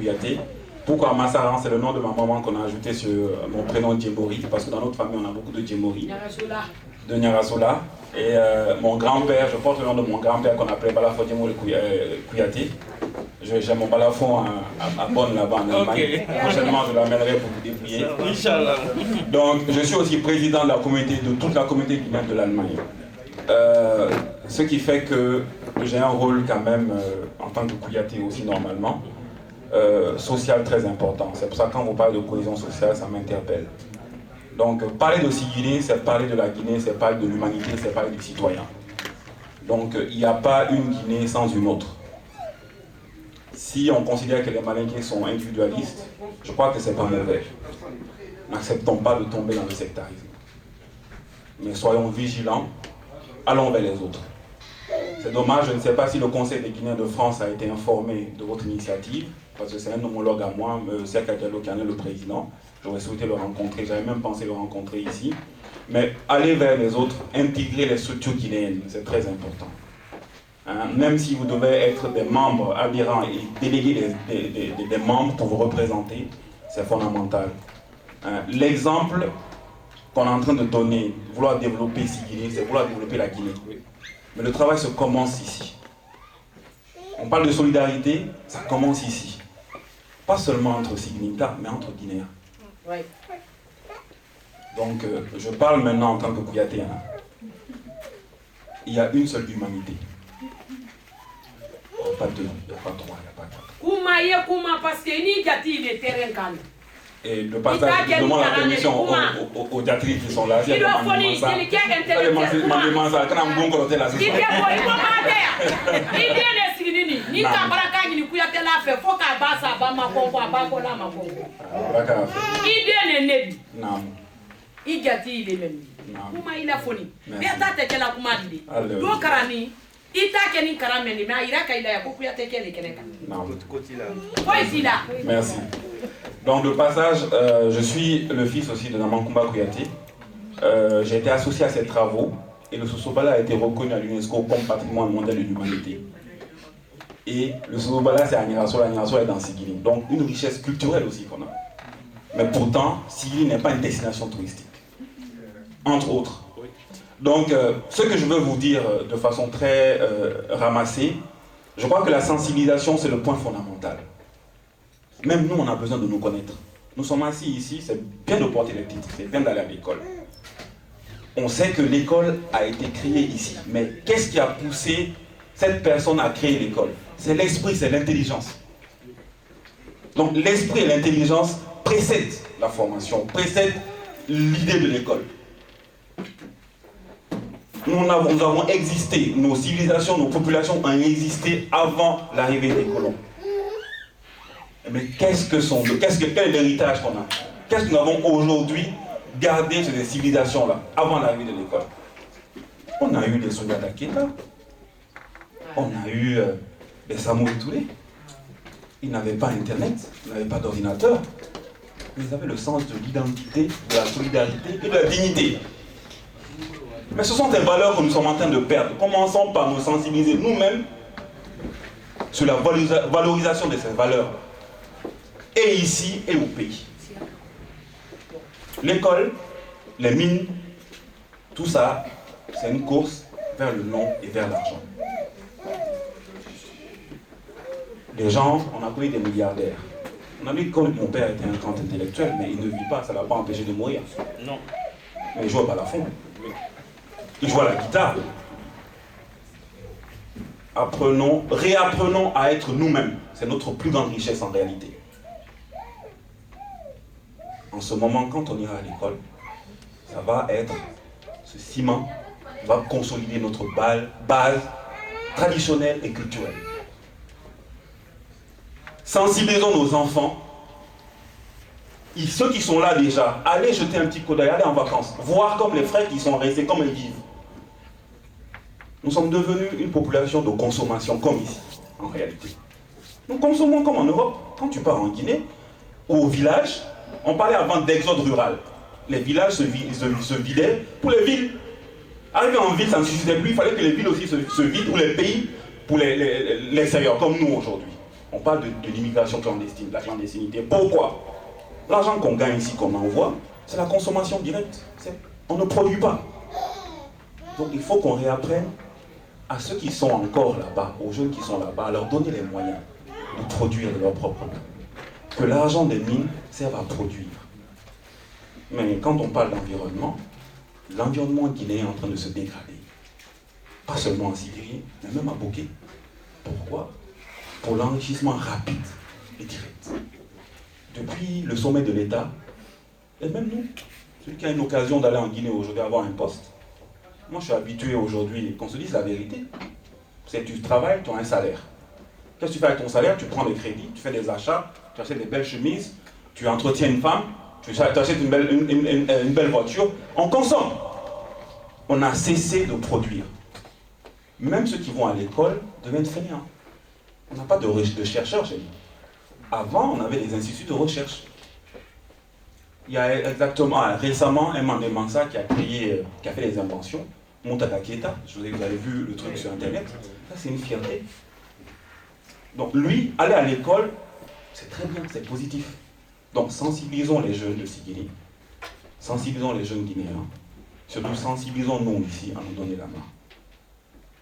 Kouyaté. Pourquoi Massaran? C'est le nom de ma maman qu'on a ajouté sur mon prénom Djembori, parce que dans notre famille on a beaucoup de Djembori. De Nyarasola. Et mon grand-père, je porte le nom de mon grand-père qu'on appelait Balafon Djembori Kouyaté. J'ai mon balafon à Bonn là-bas en Allemagne. Prochainement je l'amènerai pour vous dépouiller. Inch'Allah. Donc je suis aussi président de la communauté, de toute la communauté guinéenne de l'Allemagne. Ce qui fait que j'ai un rôle quand même, en tant que Kouyaté aussi normalement, social très important. C'est pour ça que quand vous parlez de cohésion sociale, ça m'interpelle. Donc parler de Guinée, c'est parler de la Guinée, c'est parler de l'humanité, c'est parler des citoyens. Donc il n'y a pas une Guinée sans une autre. Si on considère que les Malinqués sont individualistes, je crois que ce n'est pas mauvais. N'acceptons pas de tomber dans le sectarisme. Mais soyons vigilants, allons vers les autres. C'est dommage, je ne sais pas si le Conseil des Guinéens de France a été informé de votre initiative, parce que c'est un homologue à moi, M. Diallo, qui en est le président. J'aurais souhaité le rencontrer, j'avais même pensé le rencontrer ici. Mais aller vers les autres, intégrer les structures guinéennes, c'est très important. Même si vous devez être des membres adhérents et déléguer des membres pour vous représenter, c'est fondamental. L'exemple qu'on est en train de donner, vouloir développer Guinée, c'est vouloir développer la Guinée. Mais le travail se commence ici. On parle de solidarité, ça commence ici. Pas seulement entre Signinka, mais entre Guinéens. Donc, je parle maintenant en tant que Kouyaté. Il y a une seule humanité. Il n'y a pas deux, il n'y a pas trois, il n'y a pas quatre. Et le passage, je demande la permission aux diatrices qui sont là. Si elles Merci. Donc le passage, je suis le fils aussi de Namankoumba Kouyaté. J'ai été associé à ces travaux et le Sosobala a été reconnu à l'UNESCO comme patrimoine mondial de l'humanité. Et le Sosobala c'est à Nyarasola, Nyarasola est dans Sigiri. Donc une richesse culturelle aussi qu'on a. Mais pourtant, Sigiri n'est pas une destination touristique. Entre autres. Donc ce que je veux vous dire de façon très ramassée, je crois que la sensibilisation c'est le point fondamental. Même nous, on a besoin de nous connaître. Nous sommes assis ici, c'est bien de porter les titres, c'est bien d'aller à l'école. On sait que l'école a été créée ici, mais qu'est-ce qui a poussé cette personne à créer l'école? C'est l'esprit, c'est l'intelligence. Donc l'esprit et l'intelligence précèdent la formation, précèdent l'idée de l'école. Nous avons existé, nos civilisations, nos populations ont existé avant l'arrivée des colons. Mais quel est l'héritage qu'on a? Qu'est-ce que nous avons aujourd'hui gardé sur ces civilisations-là, avant l'arrivée de l'école? On a eu des soldats d'Aketa, on a eu des Samouraï Touré. Ils n'avaient pas Internet, ils n'avaient pas d'ordinateur, mais ils avaient le sens de l'identité, de la solidarité et de la dignité. Mais ce sont des valeurs que nous sommes en train de perdre. Commençons par nous sensibiliser nous-mêmes sur la valorisation de ces valeurs. Et ici et au pays. L'école, les mines, tout ça, c'est une course vers le nom et vers l'argent. Les gens, on a connu des milliardaires. On a vu que mon père était un grand intellectuel, mais il ne vit pas, ça ne l'a pas empêché de mourir. Non. Mais il joue au balafon. Il joue à la guitare. Réapprenons à être nous-mêmes. C'est notre plus grande richesse en réalité. En ce moment, quand on ira à l'école, ça va être ce ciment qui va consolider notre base traditionnelle et culturelle. Sensibilisons nos enfants. Ceux qui sont là déjà, allez jeter un petit coup d'œil, allez en vacances, voir comme les frères qui sont restés, comme ils vivent. Nous sommes devenus une population de consommation, comme ici, en réalité. Nous consommons comme en Europe. Quand tu pars en Guinée, ou au village, on parlait avant d'exode rural. Les villages se vidaient pour les villes. Arrivé en ville, ça ne suffisait plus. Il fallait que les villes aussi se vident pour les pays, pour l'extérieur, comme nous aujourd'hui. On parle de l'immigration clandestine, de la clandestinité. Pourquoi? L'argent qu'on gagne ici, qu'on envoie, c'est la consommation directe. On ne produit pas. Donc il faut qu'on réapprenne à ceux qui sont encore là-bas, aux jeunes qui sont là-bas, à leur donner les moyens de produire de leur propre pain. Que l'argent des mines serve à produire. Mais quand on parle d'environnement, l'environnement guinéen est en train de se dégrader. Pas seulement en Sibérie, mais même à Bokeh. Pourquoi? Pour l'enrichissement rapide et direct. Depuis le sommet de l'État, et même nous, celui qui a une occasion d'aller en Guinée aujourd'hui avoir un poste, moi je suis habitué aujourd'hui qu'on se dise la vérité. C'est tu travailles, tu as un salaire. Qu'est-ce que tu fais avec ton salaire? Tu prends des crédits, tu fais des achats, tu achètes des belles chemises, tu entretiens une femme, tu achètes une belle voiture, on consomme. On a cessé de produire. Même ceux qui vont à l'école deviennent fainéants. On n'a pas de chercheurs chez nous. Avant, on avait des instituts de recherche. Il y a récemment un Mandé Mansa qui a fait des inventions, Montaka Keita, vous avez vu le truc sur internet, ça c'est une fierté. Donc lui, aller à l'école, c'est très bien, c'est positif. Donc sensibilisons les jeunes de Sigiri, sensibilisons les jeunes guinéens, surtout sensibilisons-nous ici à nous donner la main.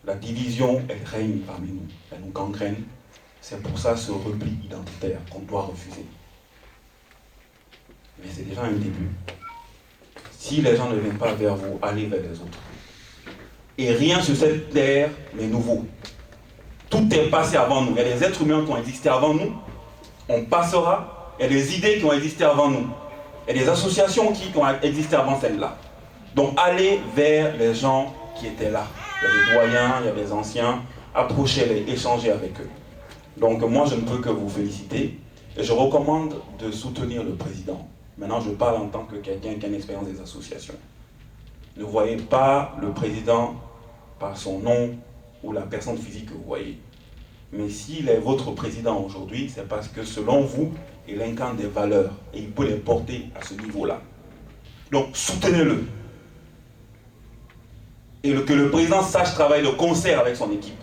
La division, elle règne parmi nous, elle nous gangrène. C'est pour ça ce repli identitaire qu'on doit refuser. Mais c'est déjà un début. Si les gens ne viennent pas vers vous, allez vers les autres. Et rien sur cette terre n'est nouveau. Tout est passé avant nous. Il y a des êtres humains qui ont existé avant nous. On passera. Il y a des idées qui ont existé avant nous. Il y a des associations qui ont existé avant celles-là. Donc allez vers les gens qui étaient là. Il y a des doyens, il y a des anciens. Approchez-les, échangez avec eux. Donc moi je ne peux que vous féliciter. Et je recommande de soutenir le président. Maintenant je parle en tant que quelqu'un qui a une expérience des associations. Ne voyez pas le président par son nom ou la personne physique que vous voyez. Mais s'il est votre président aujourd'hui, c'est parce que selon vous, il incarne des valeurs et il peut les porter à ce niveau-là. Donc soutenez-le. Et que le président sache travailler de concert avec son équipe.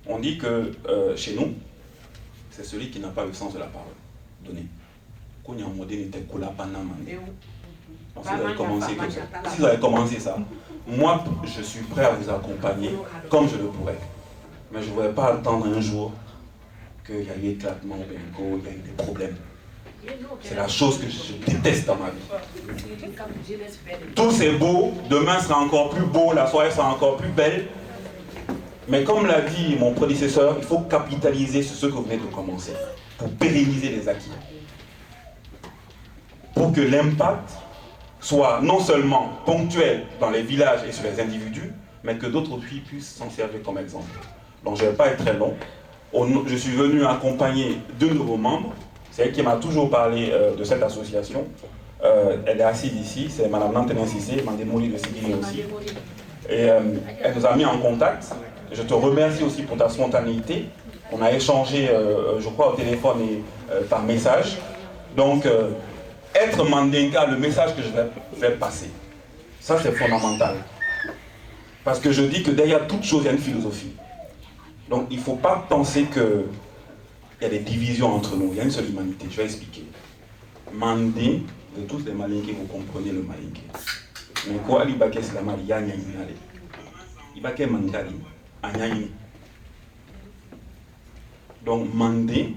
On dit que chez nous, c'est celui qui n'a pas le sens de la parole donnée. Si vous avez commencé ça, moi je suis prêt à vous accompagner comme je le pourrais. Mais je ne voudrais pas attendre un jour qu'il y ait éclatement, qu'il y ait des problèmes. C'est la chose que je déteste dans ma vie. Tout c'est beau, demain sera encore plus beau, la soirée sera encore plus belle. Mais comme l'a dit mon prédécesseur, il faut capitaliser sur ce que vous venez de commencer pour pérenniser les acquis. Pour que l'impact soit non seulement ponctuel dans les villages et sur les individus, mais que d'autres puissent s'en servir comme exemple. Donc je ne vais pas être très long. Je suis venu accompagner 2 nouveaux membres. C'est elle qui m'a toujours parlé de cette association. Elle est assise ici, c'est Mme Nantene Sissé, Mandé Mouli de Sigiri aussi. Et elle nous a mis en contact. Je te remercie aussi pour ta spontanéité. On a échangé, je crois, au téléphone et par message. Donc, être Mandinka, le message que je vais passer, ça c'est fondamental. Parce que je dis que derrière toute chose, il y a une philosophie. Donc, il ne faut pas penser qu'il y a des divisions entre nous. Il y a une seule humanité. Je vais expliquer. Mandé, de tous les Malinké, vous comprenez le Malinké. Mais quoi, il y a la Malia, il y a Mandali. Donc Mandé,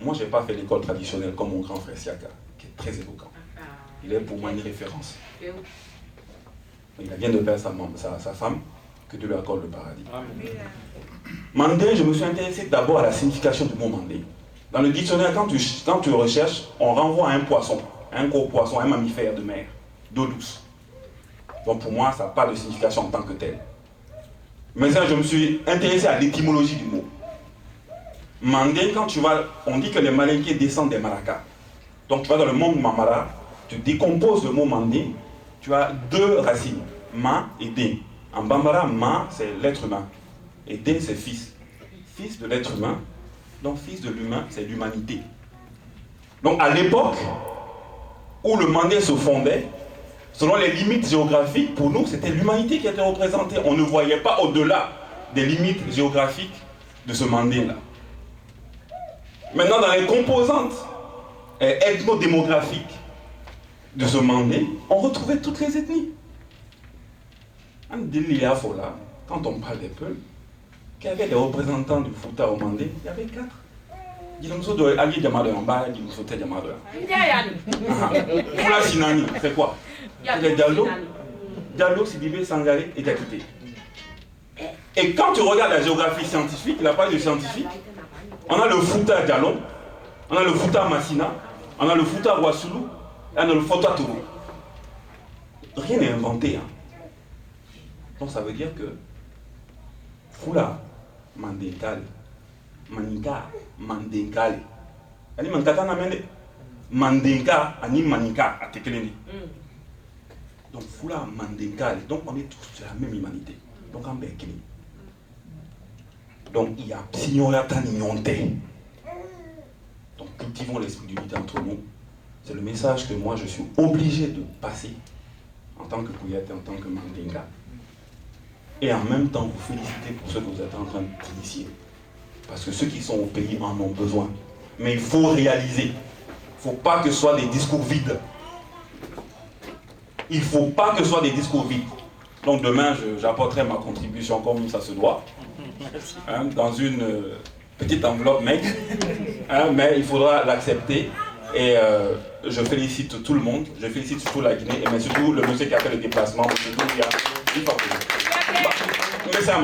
moi je n'ai pas fait l'école traditionnelle comme mon grand frère Siaka, qui est très éloquent. Il est pour moi une référence. Il vient de perdre sa femme, que Dieu lui accorde le paradis. Mandé, je me suis intéressé d'abord à la signification du mot Mandé. Dans le dictionnaire, quand tu recherches, on renvoie à un poisson, un gros poisson, un mammifère de mer, d'eau douce. Donc pour moi, ça n'a pas de signification en tant que tel. Mais ça, je me suis intéressé à l'étymologie du mot. Mandé, quand tu vas, on dit que les Malinké descendent des Maracas. Donc tu vas dans le monde Mamara, tu décomposes le mot Mandé, tu as 2 racines, Ma et Dé. En Bambara, Ma, c'est l'être humain. Et Dé, c'est fils. Fils de l'être humain. Donc fils de l'humain, c'est l'humanité. Donc à l'époque où le Mandé se fondait, selon les limites géographiques, pour nous, c'était l'humanité qui était représentée. On ne voyait pas au-delà des limites géographiques de ce Mandé-là. Maintenant, dans les composantes ethnodémographiques de ce Mandé, on retrouvait toutes les ethnies. Quand on parle des peuples, qu'il y avait des représentants du Fouta au Mandé, il y avait 4. Fula Sinani, c'est quoi? C'est Diallo, Diallo, Sidibé, Sangaré et Diakité. Et quand tu regardes la géographie scientifique, la page de scientifique, on a le Fouta Diallo, on a le Fouta Massina, on a le Fouta Ouassoulou, et on a le Fouta Tourou. Rien n'est inventé. Hein. Donc ça veut dire que Fula, Mandékale, Manika, Mandékale. Ani Mankata Namende, Mandéka, Ani Manika, à Tekeleni. Donc Fula, Mandékale. Donc on est tous de la même humanité. Donc en Bekini. Donc il y a Signorata Nignonte. Donc cultivons l'esprit d'unité entre nous. C'est le message que moi je suis obligé de passer en tant que Kouyaté, en tant que Mandinka. Et en même temps vous féliciter pour ce que vous êtes en train d'initier. Parce que ceux qui sont au pays en ont besoin. Mais il faut réaliser. Il ne faut pas que ce soit des discours vides. Il ne faut pas que ce soit des discours vides. Donc demain, j'apporterai ma contribution comme ça se doit. Hein, dans une petite enveloppe, mec. Hein, mais il faudra l'accepter. Et je félicite tout le monde. Je félicite surtout la Guinée. Mais surtout le monsieur qui a fait le déplacement. Mais ça